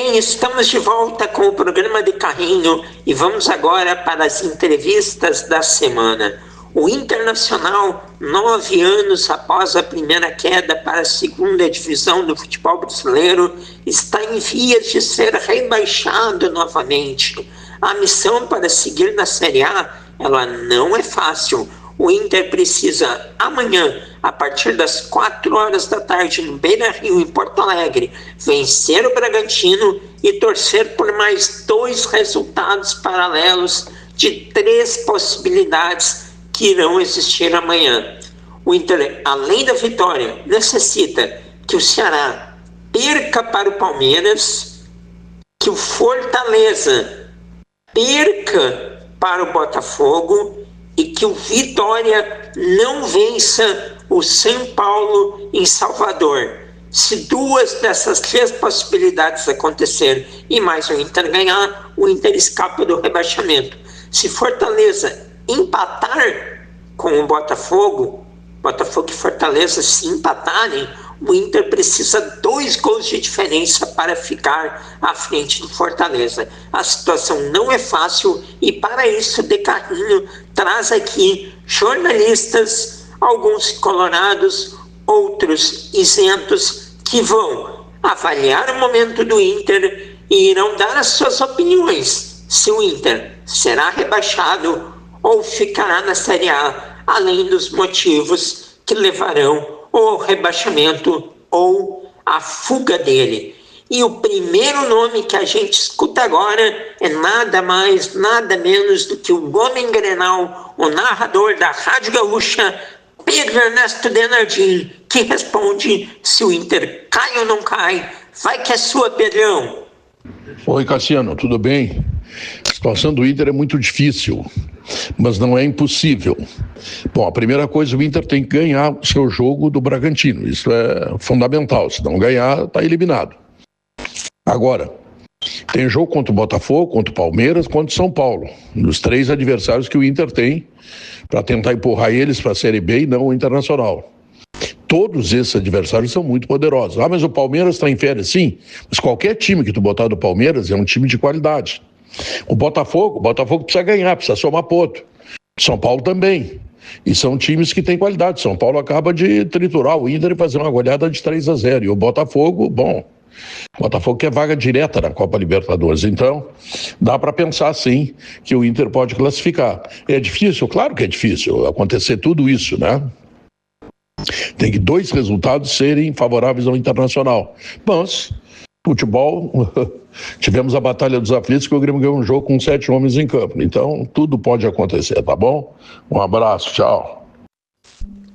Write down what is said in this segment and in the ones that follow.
bem, estamos de volta com o programa de carrinho e vamos agora para as entrevistas da semana. O Internacional, 9 anos após a primeira queda para a segunda divisão do futebol brasileiro, está em vias de ser rebaixado novamente. A missão para seguir na Série A, ela não é fácil. O Inter precisa, amanhã, a partir das 4 horas da tarde, no Beira-Rio, em Porto Alegre, vencer o Bragantino e torcer por mais 2 resultados paralelos de 3 possibilidades que irão existir amanhã. O Inter, além da vitória, necessita que o Ceará perca para o Palmeiras, que o Fortaleza perca para o Botafogo e que o Vitória não vença o São Paulo em Salvador. Se 2 dessas 3 possibilidades acontecerem e mais o Inter ganhar, o Inter escapa do rebaixamento. Se Fortaleza empatar com o Botafogo e Fortaleza se empatarem, o Inter precisa 2 gols de diferença para ficar à frente do Fortaleza. A situação não é fácil e para isso De Carrinho traz aqui jornalistas, alguns colorados, outros isentos, que vão avaliar o momento do Inter e irão dar as suas opiniões se o Inter será rebaixado ou ficará na Série A, além dos motivos que levarão ou ao rebaixamento ou à fuga dele. E o primeiro nome que a gente escuta agora é nada mais, nada menos do que o homem Grenal, o narrador da Rádio Gaúcha, Pedro Ernesto Denardim, que responde se o Inter cai ou não cai. Vai que é sua, Pedrão. Oi, Cassiano, tudo bem? A situação do Inter é muito difícil, mas não é impossível. Bom, a primeira coisa, o Inter tem que ganhar o seu jogo do Bragantino. Isso é fundamental. Se não ganhar, está eliminado. Agora, tem jogo contra o Botafogo, contra o Palmeiras, contra o São Paulo. Dos 3 adversários que o Inter tem para tentar empurrar eles para a Série B e não o Internacional. Todos esses adversários são muito poderosos. Ah, mas o Palmeiras está em férias? Sim, mas qualquer time que tu botar do Palmeiras é um time de qualidade. O Botafogo precisa ganhar, precisa somar ponto. São Paulo também. E são times que têm qualidade. São Paulo acaba de triturar o Inter e fazer uma goleada de 3-0. E o Botafogo, bom, o Botafogo quer vaga direta na Copa Libertadores. Então, dá para pensar sim que o Inter pode classificar. É difícil? Claro que é difícil acontecer tudo isso, né? Tem que 2 resultados serem favoráveis ao Internacional. Mas, futebol, tivemos a Batalha dos Aflitos, que o Grêmio ganhou um jogo com 7 homens em campo. Então, tudo pode acontecer, tá bom? Um abraço, tchau.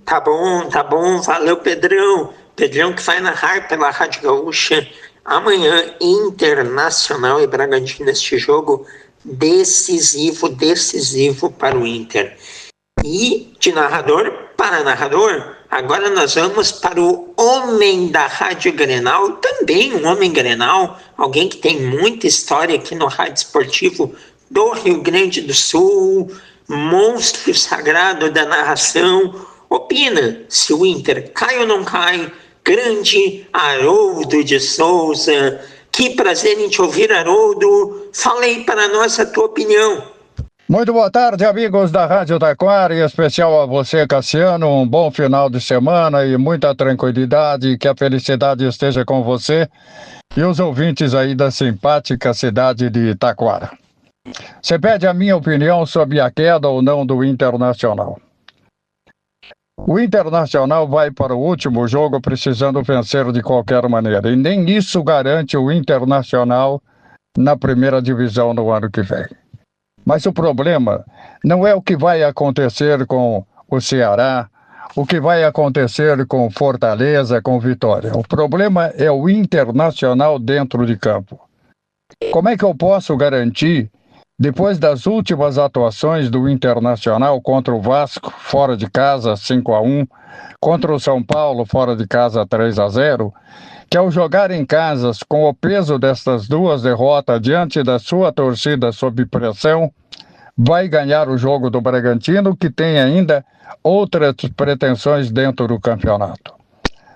Tá bom, valeu, Pedrão. Pedrão que vai narrar pela Rádio Gaúcha amanhã, Internacional e Bragantino, este jogo decisivo para o Inter. E de narrador para narrador, agora nós vamos para o homem da Rádio Grenal, também um homem Grenal, alguém que tem muita história aqui no Rádio Esportivo do Rio Grande do Sul, monstro sagrado da narração, opina se o Inter cai ou não cai. Grande Haroldo de Souza. Que prazer em te ouvir, Haroldo. Fala aí para nós a tua opinião. Muito boa tarde, amigos da Rádio Taquara, em especial a você, Cassiano. Um bom final de semana e muita tranquilidade, que a felicidade esteja com você e os ouvintes aí da simpática cidade de Taquara. Você pede a minha opinião sobre a queda ou não do Internacional. O Internacional vai para o último jogo precisando vencer de qualquer maneira, e nem isso garante o Internacional na primeira divisão no ano que vem. Mas o problema não é o que vai acontecer com o Ceará, o que vai acontecer com Fortaleza, com Vitória. O problema é o Internacional dentro de campo. Como é que eu posso garantir, depois das últimas atuações do Internacional contra o Vasco, fora de casa, 5-1, contra o São Paulo, fora de casa, 3-0, que ao jogar em casas com o peso destas 2 derrotas diante da sua torcida sob pressão, vai ganhar o jogo do Bragantino, que tem ainda outras pretensões dentro do campeonato.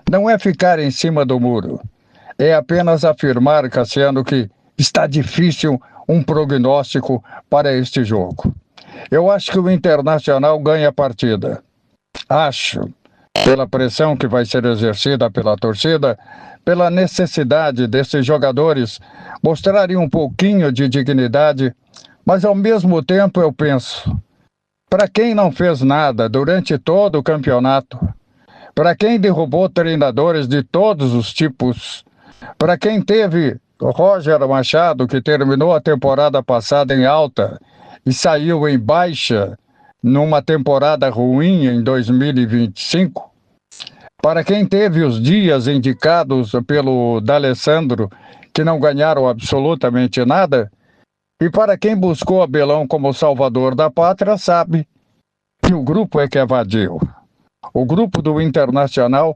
Não é ficar em cima do muro, é apenas afirmar, Cassiano, que está difícil um prognóstico para este jogo. Eu acho que o Internacional ganha a partida. Acho, pela pressão que vai ser exercida pela torcida, pela necessidade desses jogadores mostrarem um pouquinho de dignidade, mas ao mesmo tempo eu penso, para quem não fez nada durante todo o campeonato, para quem derrubou treinadores de todos os tipos, para quem teve o Roger Machado, que terminou a temporada passada em alta e saiu em baixa numa temporada ruim em 2025, para quem teve os dias indicados pelo D'Alessandro, que não ganharam absolutamente nada, e para quem buscou Abelão como salvador da pátria, sabe que o grupo é que é vadio. O grupo do Internacional,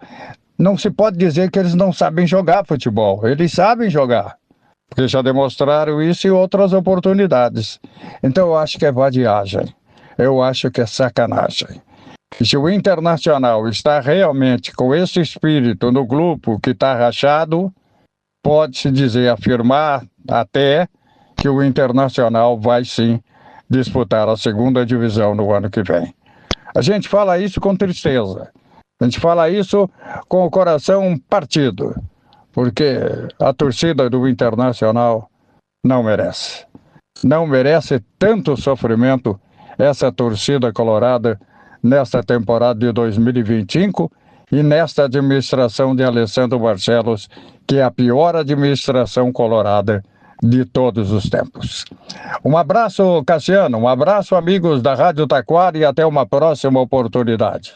não se pode dizer que eles não sabem jogar futebol. Eles sabem jogar, porque já demonstraram isso em outras oportunidades. Então eu acho que é vadiagem. Eu acho que é sacanagem. E se o Internacional está realmente com esse espírito no grupo que está rachado, pode-se dizer, afirmar até que o Internacional vai sim disputar a segunda divisão no ano que vem. A gente fala isso com tristeza. A gente fala isso com o coração partido, porque a torcida do Internacional não merece. Não merece tanto sofrimento essa torcida colorada nesta temporada de 2025 e nesta administração de Alessandro Barcelos, que é a pior administração colorada de todos os tempos. Um abraço, Cassiano, um abraço, amigos da Rádio Taquara, e até uma próxima oportunidade.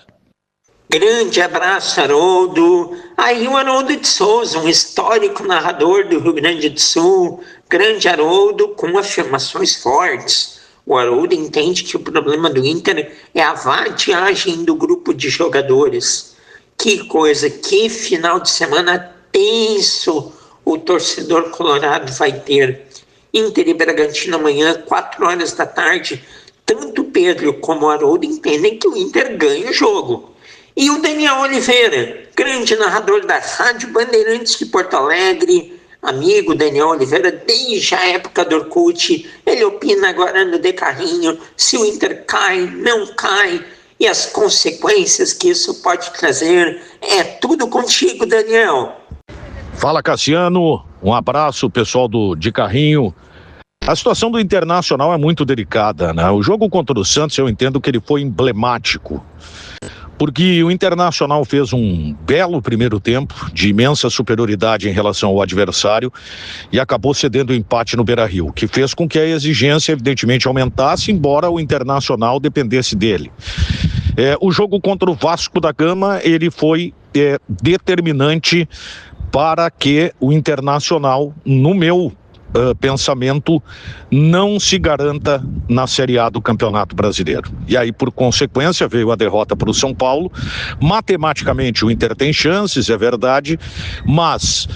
Grande abraço, Haroldo. Aí o Haroldo de Souza, um histórico narrador do Rio Grande do Sul. Grande Haroldo, com afirmações fortes. O Haroldo entende que o problema do Inter é a vadiagem do grupo de jogadores. Que coisa, que final de semana tenso o torcedor colorado vai ter. Inter e Bragantino amanhã, 4 horas da tarde. Tanto Pedro como o Haroldo entendem que o Inter ganha o jogo. E o Daniel Oliveira, grande narrador da Rádio Bandeirantes de Porto Alegre, amigo Daniel Oliveira, desde a época do Orkut, ele opina agora no De Carrinho, se o Inter cai, não cai, e as consequências que isso pode trazer. É tudo contigo, Daniel. Fala, Cassiano, um abraço, pessoal do De Carrinho. A situação do Internacional é muito delicada, né? O jogo contra o Santos, eu entendo que ele foi emblemático, porque o Internacional fez um belo primeiro tempo, de imensa superioridade em relação ao adversário, e acabou cedendo o empate no Beira-Rio, que fez com que a exigência, evidentemente, aumentasse, embora o Internacional dependesse dele. O jogo contra o Vasco da Gama, ele foi determinante para que o Internacional, no meu pensamento, não se garanta na Série A do Campeonato Brasileiro. E aí, por consequência, veio a derrota para o São Paulo. Matematicamente, o Inter tem chances, é verdade, mas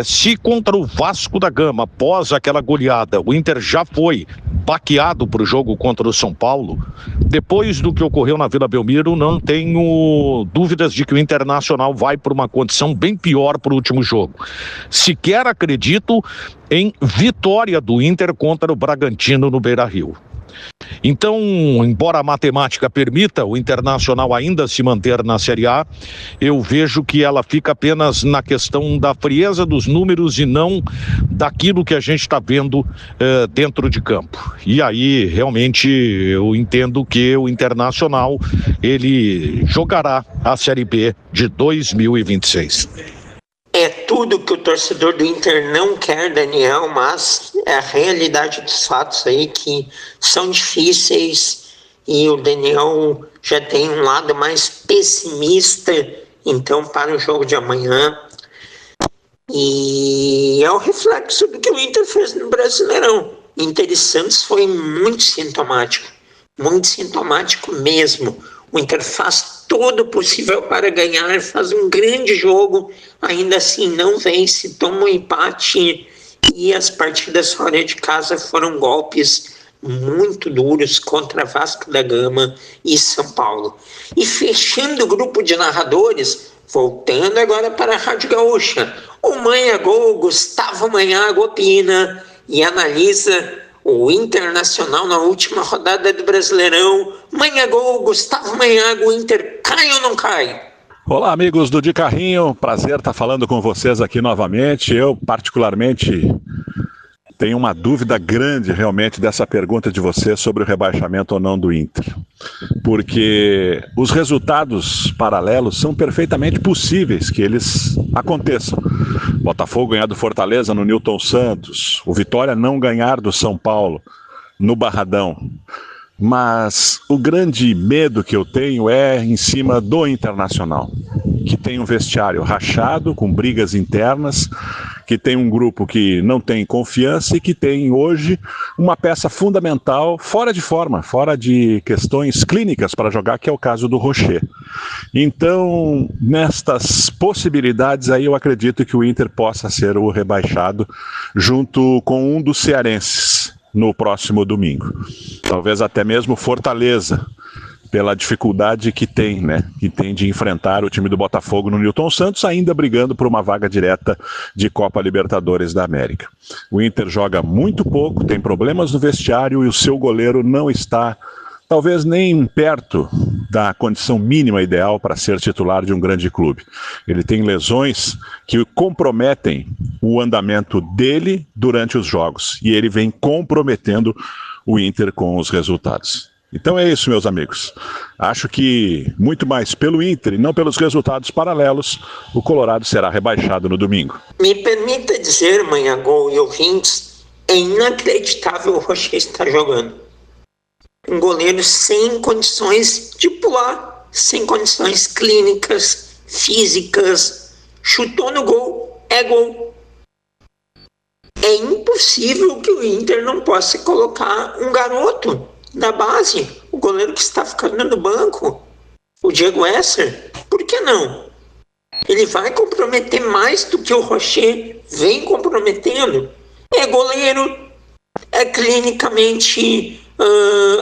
se contra o Vasco da Gama, após aquela goleada, o Inter já foi baqueado para o jogo contra o São Paulo, depois do que ocorreu na Vila Belmiro, não tenho dúvidas de que o Internacional vai por uma condição bem pior para o último jogo. Sequer acredito em vitória do Inter contra o Bragantino no Beira-Rio. Então, embora a matemática permita o Internacional ainda se manter na Série A, eu vejo que ela fica apenas na questão da frieza dos números e não daquilo que a gente está vendo dentro de campo. E aí, realmente, eu entendo que o Internacional, ele jogará a Série B de 2026. É tudo que o torcedor do Inter não quer, Daniel, mas é a realidade dos fatos aí que são difíceis, e o Daniel já tem um lado mais pessimista, então, para o jogo de amanhã. E é o reflexo do que o Inter fez no Brasileirão. Inter e Santos foi muito sintomático mesmo. O Inter faz todo o possível para ganhar, faz um grande jogo, ainda assim não vence, toma um empate, e as partidas fora de casa foram golpes muito duros contra Vasco da Gama e São Paulo. E fechando o grupo de narradores, voltando agora para a Rádio Gaúcha, o Manhagol, Gustavo Manhago, opina e analisa o Internacional na última rodada do Brasileirão. Manhagol, Gustavo Manhago, o Inter cai ou não cai? Olá, amigos do De Carrinho, prazer estar falando com vocês aqui novamente. Eu, particularmente, tenho uma dúvida grande realmente dessa pergunta de vocês sobre o rebaixamento ou não do Inter. Porque os resultados paralelos são perfeitamente possíveis que eles aconteçam. Botafogo ganhar do Fortaleza no Newton Santos, o Vitória não ganhar do São Paulo no Barradão. Mas o grande medo que eu tenho é em cima do Internacional, que tem um vestiário rachado, com brigas internas, que tem um grupo que não tem confiança e que tem hoje uma peça fundamental fora de forma, fora de questões clínicas para jogar, que é o caso do Rocher. Então, nestas possibilidades aí, eu acredito que o Inter possa ser o rebaixado junto com um dos cearenses no próximo domingo. Talvez até mesmo Fortaleza, pela dificuldade que tem, que tem de enfrentar o time do Botafogo no Newton Santos, ainda brigando por uma vaga direta de Copa Libertadores da América. O Inter joga muito pouco, tem problemas no vestiário e o seu goleiro não está, talvez nem perto da condição mínima ideal para ser titular de um grande clube. Ele tem lesões que comprometem o andamento dele durante os jogos e ele vem comprometendo o Inter com os resultados. Então é isso, meus amigos. Acho que muito mais pelo Inter e não pelos resultados paralelos, o Colorado será rebaixado no domingo. Me permita dizer, Manhagol e ouvintes, é inacreditável o Rocher estar jogando. Um goleiro sem condições de pular, sem condições clínicas, físicas, chutou no gol, é gol. É impossível que o Inter não possa colocar um garoto da base, o goleiro que está ficando no banco, o Diego Esser. Por que não? Ele vai comprometer mais do que o Rocher vem comprometendo. É goleiro, é clinicamente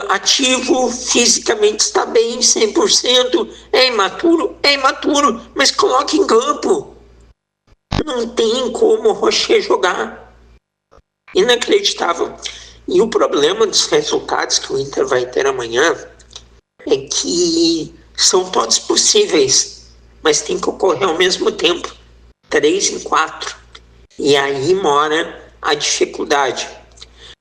ativo, fisicamente está bem, 100%, é imaturo, mas coloque em campo. Não tem como o Rocher jogar. Inacreditável. E o problema dos resultados que o Inter vai ter amanhã é que são todos possíveis, mas tem que ocorrer ao mesmo tempo, 3 em 4. E aí mora a dificuldade.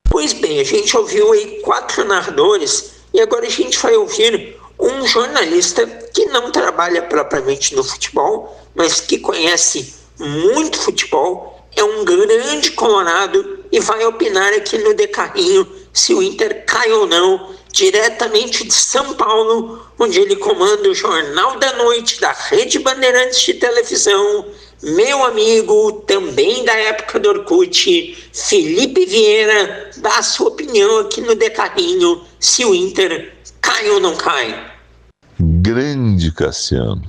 Pois bem, a gente ouviu aí 4 narradores e agora a gente vai ouvir um jornalista que não trabalha propriamente no futebol, mas que conhece muito futebol, é um grande colorado e vai opinar aqui no De Carrinho se o Inter cai ou não, diretamente de São Paulo, onde ele comanda o Jornal da Noite da Rede Bandeirantes de televisão. Meu amigo, também da época do Orkut, Felipe Vieira, dá a sua opinião aqui no De Carrinho, se o Inter cai ou não cai. Grande Cassiano,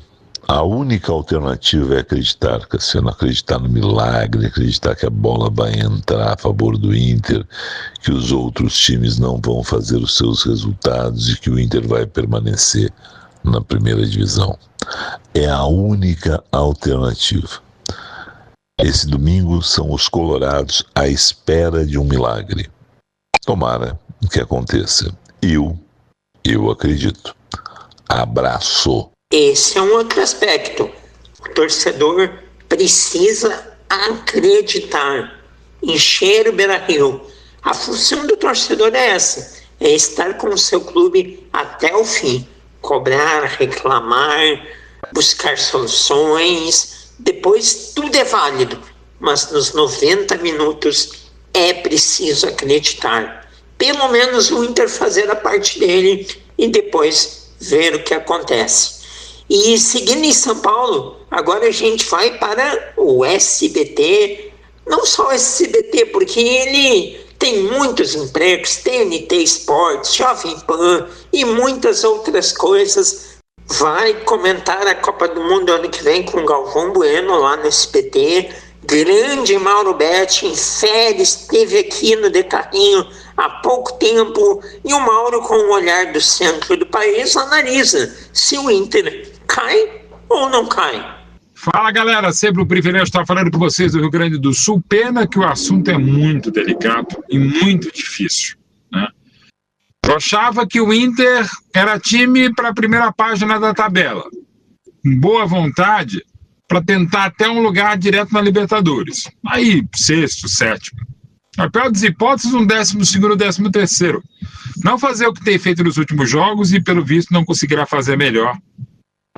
a única alternativa é acreditar, Cassiano, acreditar no milagre, acreditar que a bola vai entrar a favor do Inter, que os outros times não vão fazer os seus resultados e que o Inter vai permanecer na primeira divisão. É a única alternativa. Esse domingo são os colorados à espera de um milagre. Tomara que aconteça. Eu acredito. Abraço. Esse é um outro aspecto. O torcedor precisa acreditar, encher o Beira-Rio. A função do torcedor é essa, é estar com o seu clube até o fim. Cobrar, reclamar, buscar soluções, depois tudo é válido, mas nos 90 minutos é preciso acreditar. Pelo menos o Inter fazer a parte dele e depois ver o que acontece. E seguindo em São Paulo, agora a gente vai para o SBT, não só o SBT, porque ele tem muitos empregos, TNT Esportes, Jovem Pan e muitas outras coisas. Vai comentar a Copa do Mundo ano que vem com o Galvão Bueno lá no SBT Grande Mauro Betting, Félix esteve aqui no De Carrinho há pouco tempo e o Mauro, com o olhar do centro do país, analisa se o Inter cai ou não cai. Fala, galera, sempre um privilégio estar falando com vocês do Rio Grande do Sul. Pena que o assunto é muito delicado e muito difícil, né? Eu achava que o Inter era time para a primeira página da tabela, com boa vontade para tentar até um lugar direto na Libertadores. Aí, sexto, sétimo. Na pior das hipóteses, um 12º, 13º. Não fazer o que tem feito nos últimos jogos e, pelo visto, não conseguirá fazer melhor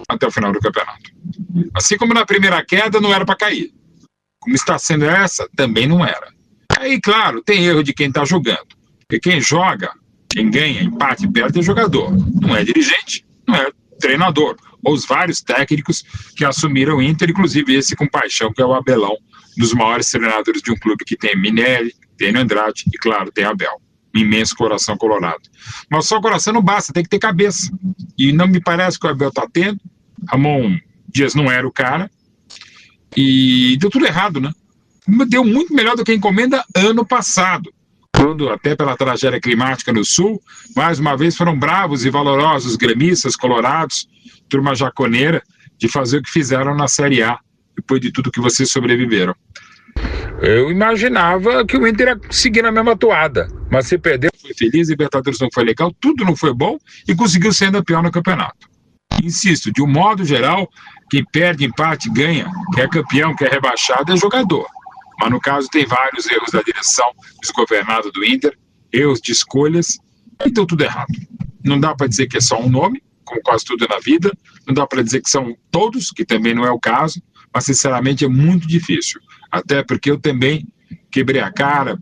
até o final do campeonato. Assim como na primeira queda não era para cair. Como está sendo essa, também não era. Aí, claro, tem erro de quem está jogando. Porque quem joga, quem ganha, empate, perde é jogador. Não é dirigente, não é treinador. Ou os vários técnicos que assumiram o Inter, inclusive esse com paixão, que é o Abelão, um dos maiores treinadores de um clube que tem Minelli, tem Andrade e, claro, tem Abel. Um imenso coração colorado. Mas só coração não basta, tem que ter cabeça. E não me parece que o Abel está tendo. Ramon Dias não era o cara. E deu tudo errado, né? Deu muito melhor do que a encomenda ano passado, quando, até pela tragédia climática no Sul, mais uma vez foram bravos e valorosos gremistas, colorados, turma jaconeira, de fazer o que fizeram na Série A, depois de tudo que vocês sobreviveram. Eu imaginava que o Inter ia seguir na mesma toada, mas se perdeu, foi feliz, Libertadores não foi legal, tudo não foi bom e conseguiu ser ainda pior no campeonato. Insisto, de um modo geral, quem perde, empate, ganha, quer é campeão, quer é rebaixado, é jogador. Mas no caso tem vários erros da direção desgovernada do Inter, erros de escolhas, e deu tudo errado. Não dá para dizer que é só um nome, como quase tudo na vida, não dá para dizer que são todos, que também não é o caso, mas sinceramente é muito difícil. Até porque eu também quebrei a cara,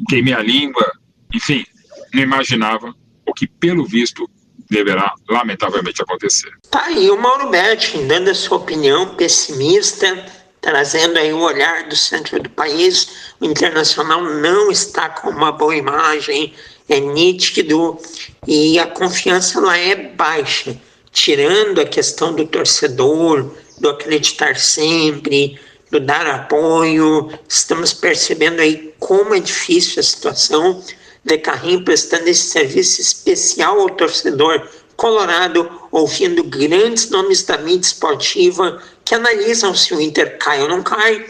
queimei a língua, enfim, não imaginava o que, pelo visto, deverá lamentavelmente acontecer. Tá aí o Mauro Betting dando a sua opinião pessimista, trazendo aí o olhar do centro do país. O Internacional não está com uma boa imagem, é nítido, e a confiança lá é baixa, tirando a questão do torcedor, do acreditar sempre, do dar apoio. Estamos percebendo aí como é difícil a situação. De Carrinho prestando esse serviço especial ao torcedor colorado, ouvindo grandes nomes da mídia esportiva que analisam se o Inter cai ou não cai.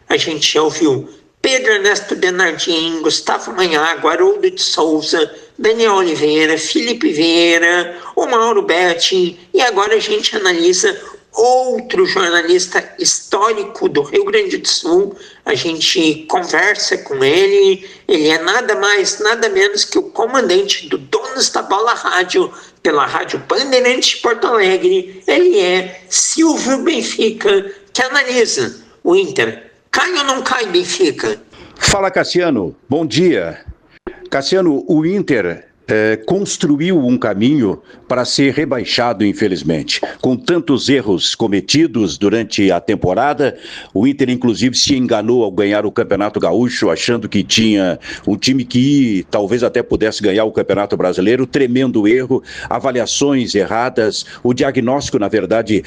A gente já ouviu Pedro Ernesto Denardim, Gustavo Manhago, Haroldo de Souza, Daniel Oliveira, Felipe Vieira, o Mauro Betting, e agora a gente analisa outro jornalista histórico do Rio Grande do Sul. A gente conversa com ele é nada mais, nada menos que o comandante do Donos da Bola Rádio, pela Rádio Bandeirantes de Porto Alegre. Ele é Silvio Benfica, que analisa o Inter. Cai ou não cai, Benfica? Fala, Cassiano. Bom dia. Cassiano, o Inter construiu um caminho para ser rebaixado, infelizmente. Com tantos erros cometidos durante a temporada, o Inter, inclusive, se enganou ao ganhar o Campeonato Gaúcho, achando que tinha um time que talvez até pudesse ganhar o Campeonato Brasileiro. Tremendo erro, avaliações erradas, o diagnóstico, na verdade,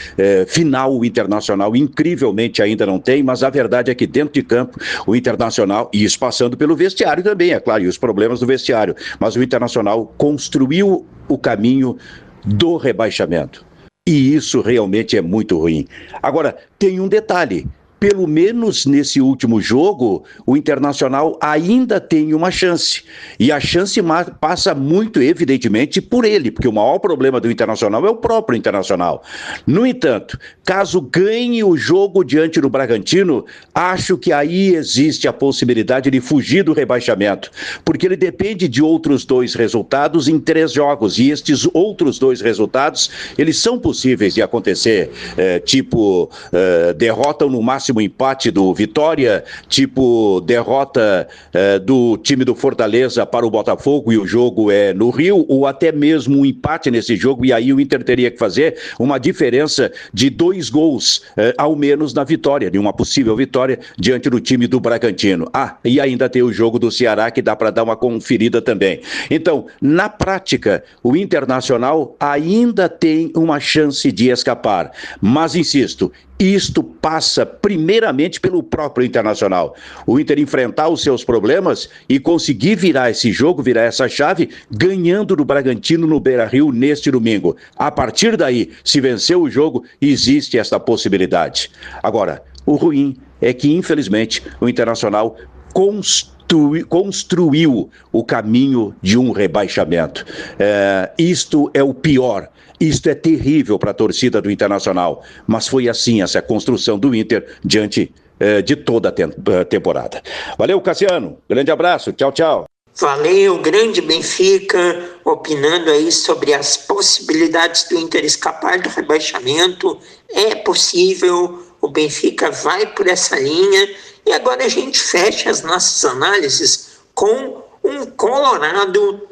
final, o Internacional, incrivelmente ainda não tem, mas a verdade é que dentro de campo, o Internacional, e isso passando pelo vestiário também, é claro, e os problemas do vestiário, mas o Internacional construiu o caminho do rebaixamento. E isso realmente é muito ruim. Agora, tem um detalhe. Pelo menos nesse último jogo, o Internacional ainda tem uma chance. E a chance passa muito, evidentemente, por ele, porque o maior problema do Internacional é o próprio Internacional. No entanto, caso ganhe o jogo diante do Bragantino, acho que aí existe a possibilidade de fugir do rebaixamento, porque ele depende de outros 2 resultados em 3 jogos, e estes outros 2 resultados, eles são possíveis de acontecer, derrotam no máximo empate do Vitória, tipo derrota do time do Fortaleza para o Botafogo e o jogo é no Rio, ou até mesmo um empate nesse jogo, e aí o Inter teria que fazer uma diferença de 2 gols ao menos na vitória, de uma possível vitória diante do time do Bragantino. E ainda tem o jogo do Ceará que dá para dar uma conferida também. Então, na prática, o Internacional ainda tem uma chance de escapar, mas insisto, E isto passa primeiramente pelo próprio Internacional. O Inter enfrentar os seus problemas e conseguir virar esse jogo, virar essa chave, ganhando do Bragantino no Beira-Rio neste domingo. A partir daí, se vencer o jogo, existe esta possibilidade. Agora, o ruim é que, infelizmente, o Internacional construiu o caminho de um rebaixamento. Isto é o pior. Isto é terrível para a torcida do Internacional, mas foi assim essa construção do Inter diante de toda a temporada. Valeu, Cassiano. Grande abraço. Tchau, tchau. Valeu, grande Benfica, opinando aí sobre as possibilidades do Inter escapar do rebaixamento. É possível, o Benfica vai por essa linha. E agora a gente fecha as nossas análises com um colorado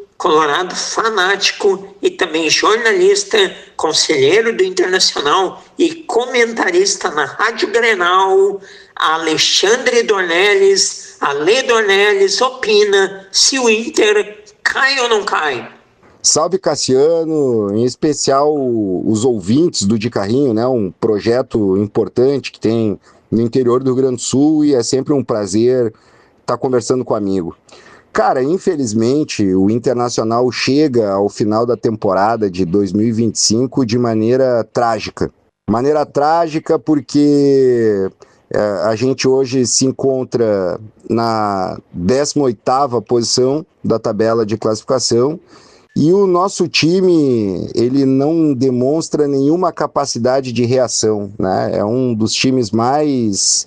fanático e também jornalista, conselheiro do Internacional e comentarista na Rádio Grenal, Alexandre Dornelles. Ale Dornelles opina se o Inter cai ou não cai. Salve, Cassiano, em especial os ouvintes do De Carrinho, né? Um projeto importante que tem no interior do Rio Grande do Sul, e é sempre um prazer estar conversando com um amigo. Cara, infelizmente, o Internacional chega ao final da temporada de 2025 de maneira trágica. Maneira trágica porque a gente hoje se encontra na 18ª posição da tabela de classificação e o nosso time, ele não demonstra nenhuma capacidade de reação, né? É um dos times mais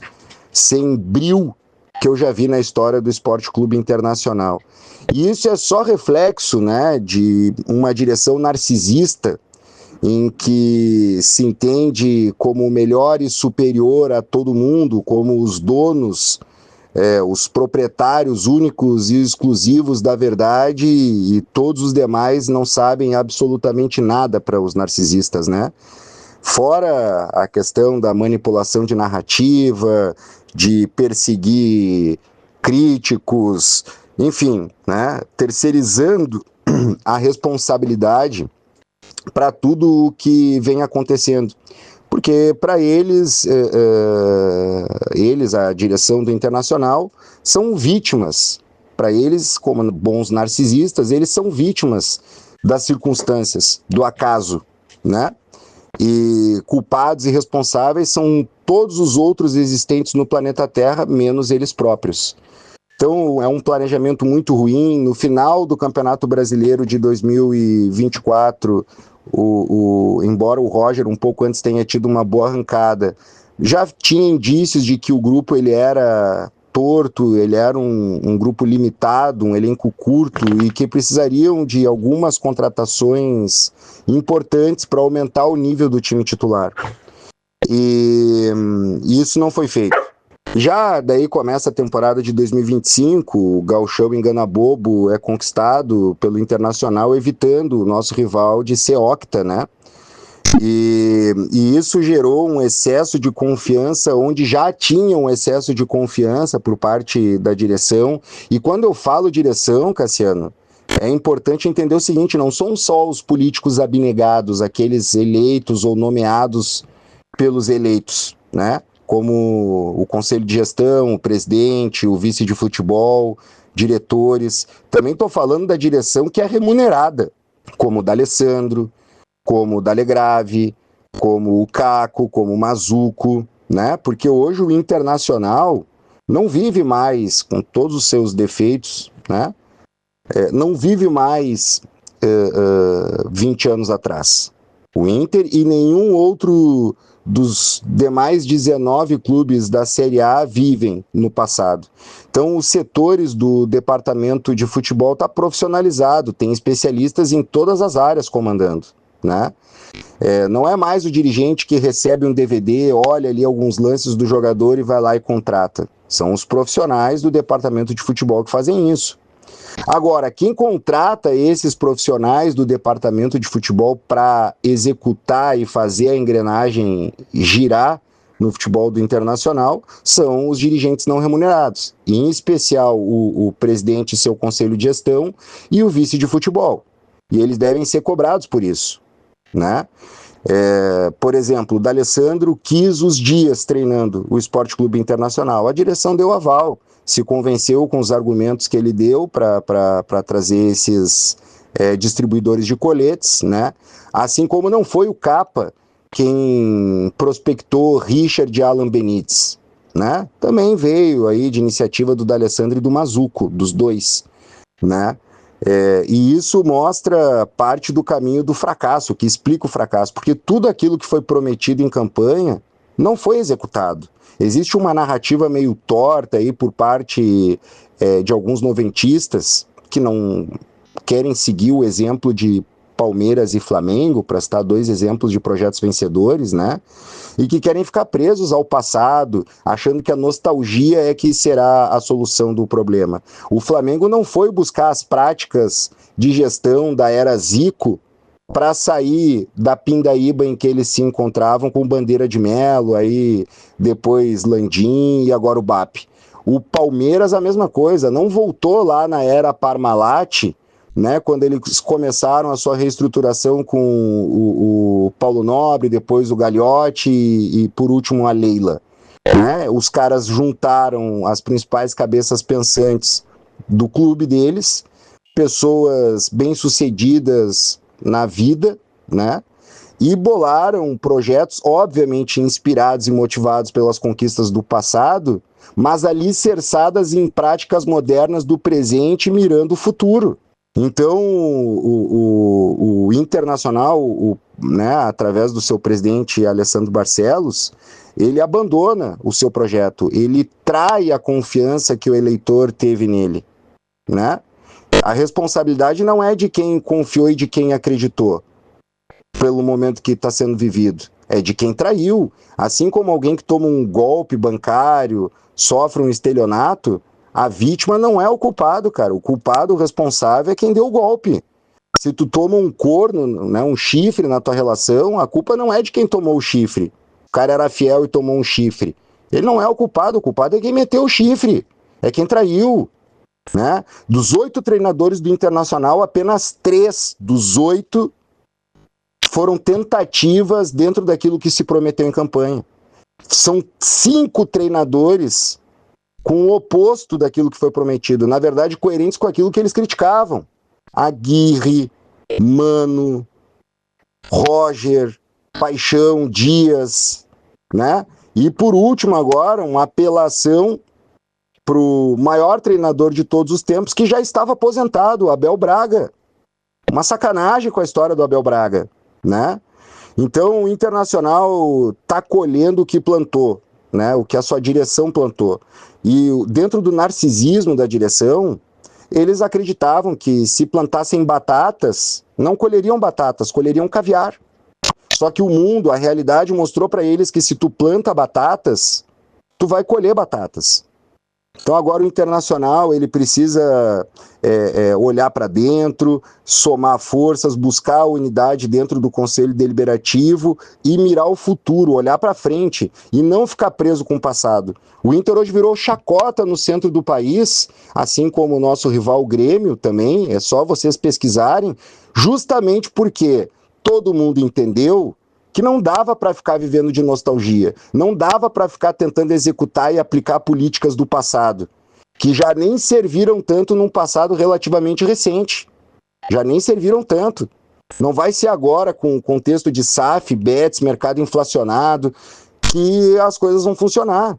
sem brio que eu já vi na história do Esporte Clube Internacional. E isso é só reflexo, né, de uma direção narcisista em que se entende como o melhor e superior a todo mundo, como os donos, os proprietários únicos e exclusivos da verdade, e todos os demais não sabem absolutamente nada para os narcisistas, né? Fora a questão da manipulação de narrativa, de perseguir críticos, enfim, né? Terceirizando a responsabilidade para tudo o que vem acontecendo. Porque para eles, a direção do Internacional, são vítimas. Para eles, como bons narcisistas, eles são vítimas das circunstâncias, do acaso, né? E culpados e responsáveis são todos os outros existentes no planeta Terra, menos eles próprios. Então, é um planejamento muito ruim. No final do Campeonato Brasileiro de 2024, embora o Roger um pouco antes tenha tido uma boa arrancada, já tinha indícios de que o grupo ele era torto, ele era um grupo limitado, um elenco curto e que precisariam de algumas contratações importantes para aumentar o nível do time titular. E isso não foi feito. Já daí começa a temporada de 2025, o Gauchão engana bobo é conquistado pelo Internacional, evitando o nosso rival de ser octa, né? E isso gerou um excesso de confiança, onde já tinha um excesso de confiança por parte da direção. E quando eu falo direção, Cassiano, é importante entender o seguinte, não são só os políticos abnegados, aqueles eleitos ou nomeados pelos eleitos, né? Como o conselho de gestão, o presidente, o vice de futebol, diretores. Também estou falando da direção que é remunerada, como o D'Alessandro, como o D'Alegrave, como o Caco, como o Mazuco, né? Porque hoje o Internacional não vive mais, com todos os seus defeitos, né? Não vive mais 20 anos atrás. O Inter e nenhum outro dos demais 19 clubes da Série A vivem no passado. Então, os setores do departamento de futebol está profissionalizado, tem especialistas em todas as áreas comandando, né? Não é mais o dirigente que recebe um DVD, olha ali alguns lances do jogador e vai lá e contrata. São os profissionais do departamento de futebol que fazem isso. Agora, quem contrata esses profissionais do departamento de futebol para executar e fazer a engrenagem girar no futebol do Internacional são os dirigentes não remunerados, em especial o presidente e seu conselho de gestão e o vice de futebol. E eles devem ser cobrados por isso, né? Por exemplo, o D'Alessandro quis os dias treinando o Esporte Clube Internacional. A direção deu aval, se convenceu com os argumentos que ele deu para trazer esses distribuidores de coletes, né? Assim como não foi o Capa quem prospectou Richard e Alan Benítez, né? Também veio aí de iniciativa do D'Alessandro e do Mazuco, dos dois, né? E isso mostra parte do caminho do fracasso, que explica o fracasso, porque tudo aquilo que foi prometido em campanha não foi executado. Existe uma narrativa meio torta aí por parte de alguns noventistas que não querem seguir o exemplo de Palmeiras e Flamengo, para citar dois exemplos de projetos vencedores, né? E que querem ficar presos ao passado, achando que a nostalgia é que será a solução do problema. O Flamengo não foi buscar as práticas de gestão da era Zico para sair da pindaíba em que eles se encontravam com Bandeira de Melo, aí depois Landim e agora o BAP. O Palmeiras a mesma coisa, não voltou lá na era Parmalat, né, quando eles começaram a sua reestruturação com o Paulo Nobre, depois o Gagliotti e por último a Leila. Né? Os caras juntaram as principais cabeças pensantes do clube deles, pessoas bem-sucedidas na vida, né? E bolaram projetos, obviamente inspirados e motivados pelas conquistas do passado, mas alicerçadas em práticas modernas do presente, mirando o futuro. Então, o Internacional, né, através do seu presidente Alessandro Barcelos, ele abandona o seu projeto, ele trai a confiança que o eleitor teve nele, né? A responsabilidade não é de quem confiou e de quem acreditou, pelo momento que está sendo vivido, é de quem traiu. Assim como alguém que toma um golpe bancário, sofre um estelionato, a vítima não é o culpado, cara. O culpado, o responsável é quem deu o golpe. Se tu toma um corno, né, um chifre na tua relação, a culpa não é de quem tomou o chifre. O cara era fiel e tomou um chifre. Ele não é o culpado é quem meteu o chifre. É quem traiu. Né? Dos 8 treinadores do Internacional, apenas 3 dos 8 foram tentativas dentro daquilo que se prometeu em campanha. São 5 treinadores com o oposto daquilo que foi prometido, na verdade coerentes com aquilo que eles criticavam. Aguirre, Mano, Roger, Paixão, Dias, né? E por último agora, uma apelação para o maior treinador de todos os tempos, que já estava aposentado, o Abel Braga. Uma sacanagem com a história do Abel Braga, né? Então o Internacional está colhendo o que plantou, né? O que a sua direção plantou. E dentro do narcisismo da direção, eles acreditavam que se plantassem batatas, não colheriam batatas, colheriam caviar. Só que o mundo, a realidade mostrou para eles que se tu planta batatas, tu vai colher batatas. Então agora o Internacional ele precisa olhar para dentro, somar forças, buscar a unidade dentro do Conselho Deliberativo e mirar o futuro, olhar para frente e não ficar preso com o passado. O Inter hoje virou chacota no centro do país, assim como o nosso rival Grêmio também, é só vocês pesquisarem, justamente porque todo mundo entendeu que não dava para ficar vivendo de nostalgia, não dava para ficar tentando executar e aplicar políticas do passado, que já nem serviram tanto num passado relativamente recente. Já nem serviram tanto. Não vai ser agora, com o contexto de SAF, BETS, mercado inflacionado, que as coisas vão funcionar.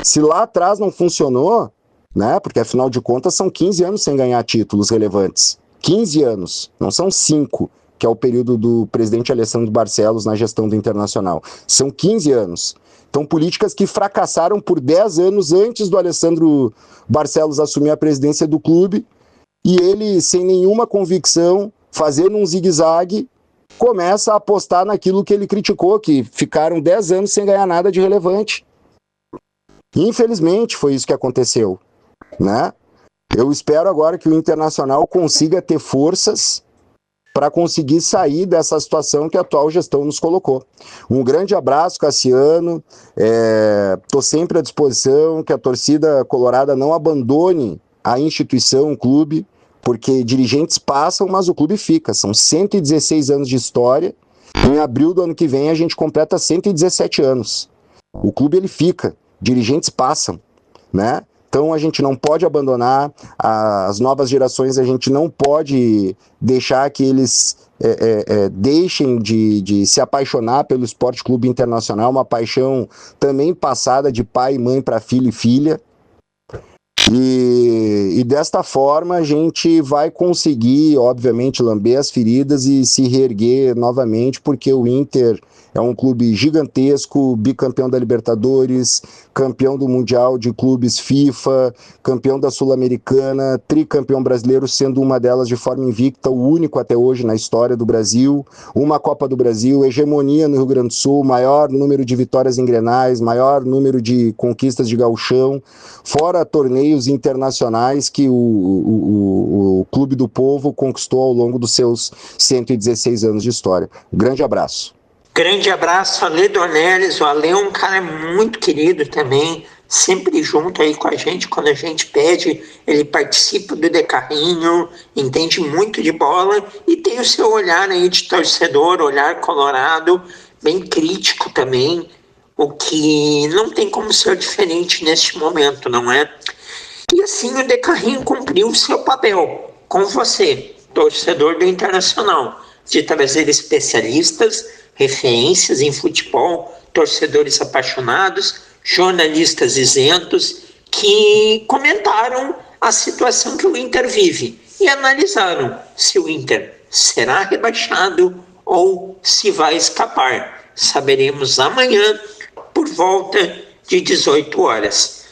Se lá atrás não funcionou, né, porque afinal de contas são 15 anos sem ganhar títulos relevantes. 15 anos, não são 5. Que é o período do presidente Alessandro Barcelos na gestão do Internacional. São 15 anos. Então, políticas que fracassaram por 10 anos antes do Alessandro Barcelos assumir a presidência do clube, e ele, sem nenhuma convicção, fazendo um zigue-zague, começa a apostar naquilo que ele criticou, que ficaram 10 anos sem ganhar nada de relevante. Infelizmente, foi isso que aconteceu, né? Eu espero agora que o Internacional consiga ter forças para conseguir sair dessa situação que a atual gestão nos colocou. Um grande abraço, Cassiano, estou sempre à disposição, que a torcida colorada não abandone a instituição, o clube, porque dirigentes passam, mas o clube fica. São 116 anos de história, Em abril do ano que vem a gente completa 117 anos. O clube ele fica, dirigentes passam, né? Então a gente não pode abandonar as novas gerações, a gente não pode deixar que eles deixem de se apaixonar pelo Esporte Clube Internacional, uma paixão também passada de pai e mãe para filho e filha. E desta forma a gente vai conseguir, obviamente, lamber as feridas e se reerguer novamente, porque o Inter é um clube gigantesco, bicampeão da Libertadores, campeão do Mundial de Clubes FIFA, campeão da Sul-Americana, tricampeão brasileiro, sendo uma delas de forma invicta, o único até hoje na história do Brasil, uma Copa do Brasil, hegemonia no Rio Grande do Sul, maior número de vitórias em Grenais, maior número de conquistas de gauchão, fora torneios internacionais que o Clube do Povo conquistou ao longo dos seus 116 anos de história. Um grande abraço. Grande abraço, Ale Dornelles. O Ale é um cara muito querido também, sempre junto aí com a gente. Quando a gente pede, ele participa do De Carrinho, entende muito de bola e tem o seu olhar aí de torcedor, olhar colorado, bem crítico também, o que não tem como ser diferente neste momento, não é? E assim o De Carrinho cumpriu o seu papel com você, torcedor do Internacional, de trazer especialistas, referências em futebol, torcedores apaixonados, jornalistas isentos que comentaram a situação que o Inter vive e analisaram se o Inter será rebaixado ou se vai escapar. Saberemos amanhã por volta de 18 horas.